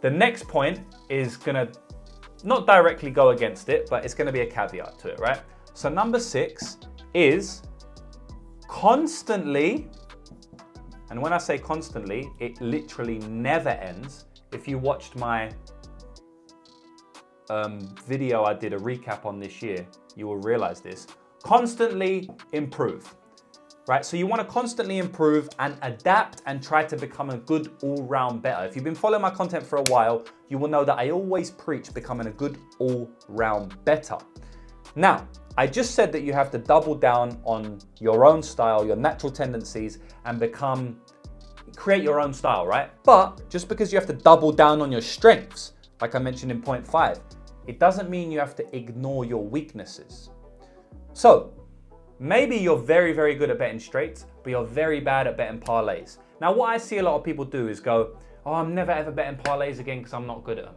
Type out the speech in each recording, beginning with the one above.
The next point is gonna not directly go against it, but it's gonna be a caveat to it, right? So number 6 is constantly, and when I say constantly, it literally never ends. If you watched my video I did a recap on this year, you will realize this. Constantly improve, right? So you want to constantly improve and adapt and try to become a good all-round bettor. If you've been following my content for a while, you will know that I always preach becoming a good all-round bettor. Now, I just said that you have to double down on your own style, your natural tendencies, and create your own style, right? But just because you have to double down on your strengths, like I mentioned in point 5, it doesn't mean you have to ignore your weaknesses. So maybe you're very, very good at betting straights, but you're very bad at betting parlays. Now, what I see a lot of people do is go, oh, I'm never ever betting parlays again because I'm not good at them.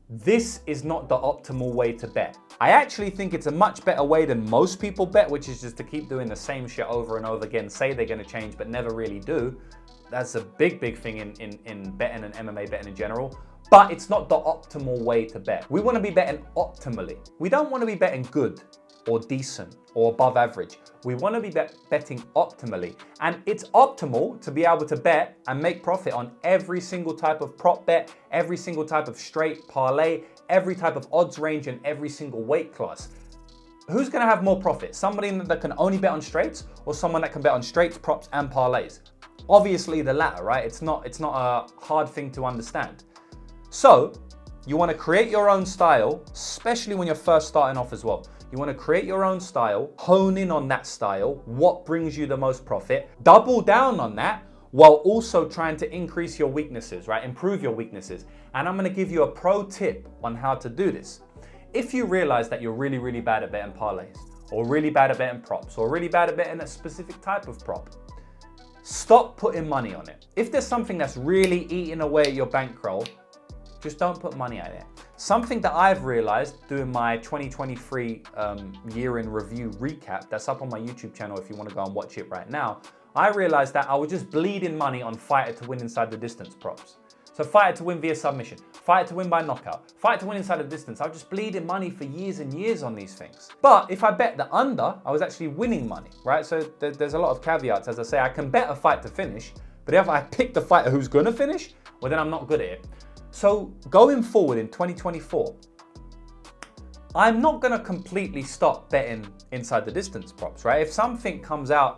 This is not the optimal way to bet. I actually think it's a much better way than most people bet, which is just to keep doing the same shit over and over again, say they're gonna change, but never really do. That's a big, big thing in betting and MMA betting in general. But it's not the optimal way to bet. We want to be betting optimally. We don't want to be betting good or decent or above average. We want to be betting optimally. And it's optimal to be able to bet and make profit on every single type of prop bet, every single type of straight parlay, every type of odds range, and every single weight class. Who's going to have more profit? Somebody that can only bet on straights, or someone that can bet on straights, props, and parlays? Obviously the latter, right? It's not a hard thing to understand. So you want to create your own style, especially when you're first starting off as well. You want to create your own style, hone in on that style, what brings you the most profit, double down on that while also trying to increase your weaknesses, right? Improve your weaknesses. And I'm going to give you a pro tip on how to do this. If you realize that you're really, really bad at betting parlays, or really bad at betting props, or really bad at betting a specific type of prop, stop putting money on it. If there's something that's really eating away at your bankroll, just don't put money on it. Something that I've realized doing my 2023 year in review recap, that's up on my YouTube channel if you want to go and watch it right now. I realized that I was just bleeding money on fighter to win inside the distance props. So fighter to win via submission, fighter to win by knockout, fighter to win inside the distance. I was just bleeding money for years and years on these things. But if I bet the under, I was actually winning money, right? So there's a lot of caveats. As I say, I can bet a fight to finish, but if I pick the fighter who's gonna finish, well then I'm not good at it. So going forward in 2024, I'm not gonna completely stop betting inside the distance props, right? If something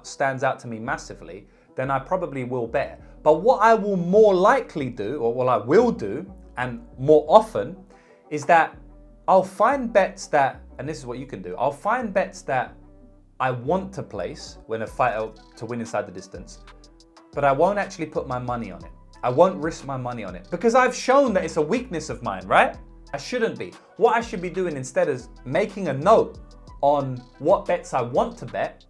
stands out to me massively, then I probably will bet. But what I will more likely do, or what I will do, and more often, is that I'll find bets that, and this is what you can do, I'll find bets that I want to place when a fighter to win inside the distance, but I won't actually put my money on it. I won't risk my money on it because I've shown that it's a weakness of mine, right? I shouldn't be. What I should be doing instead is making a note on what bets I want to bet,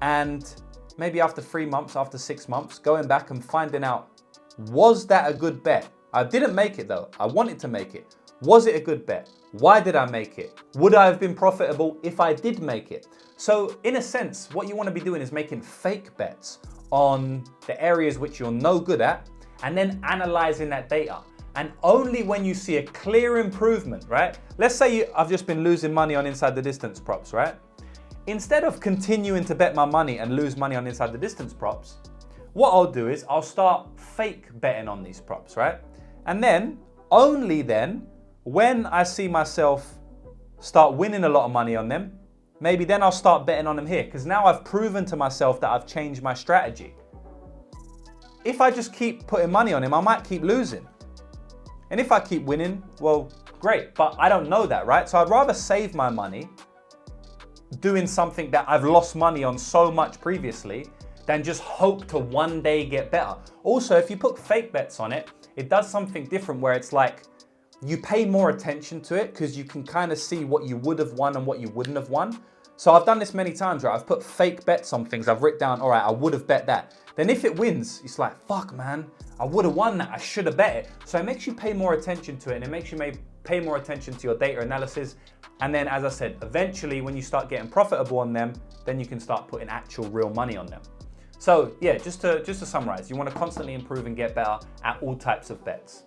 and maybe after 3 months, after 6 months, going back and finding out, was that a good bet? I didn't make it though. I wanted to make it. Was it a good bet? Why did I make it? Would I have been profitable if I did make it? So in a sense, what you want to be doing is making fake bets on the areas which you're no good at, and then analyzing that data. And only when you see a clear improvement, right? Let's say I've just been losing money on inside the distance props, right? Instead of continuing to bet my money and lose money on inside the distance props, what I'll do is I'll start fake betting on these props, right? And then, only then, when I see myself start winning a lot of money on them, maybe then I'll start betting on them here, because now I've proven to myself that I've changed my strategy. If I just keep putting money on him, I might keep losing. And if I keep winning, well, great, but I don't know that, right? So I'd rather save my money doing something that I've lost money on so much previously than just hope to one day get better. Also, if you put fake bets on it, it does something different where it's like you pay more attention to it because you can kind of see what you would have won and what you wouldn't have won. So I've done this many times, right? I've put fake bets on things. I've written down, all right, I would have bet that. Then if it wins, it's like, fuck, man, I would have won that. I should have bet it. So it makes you pay more attention to it, and it makes you pay more attention to your data analysis. And then, as I said, eventually when you start getting profitable on them, then you can start putting actual real money on them. So yeah, just to summarize, you want to constantly improve and get better at all types of bets.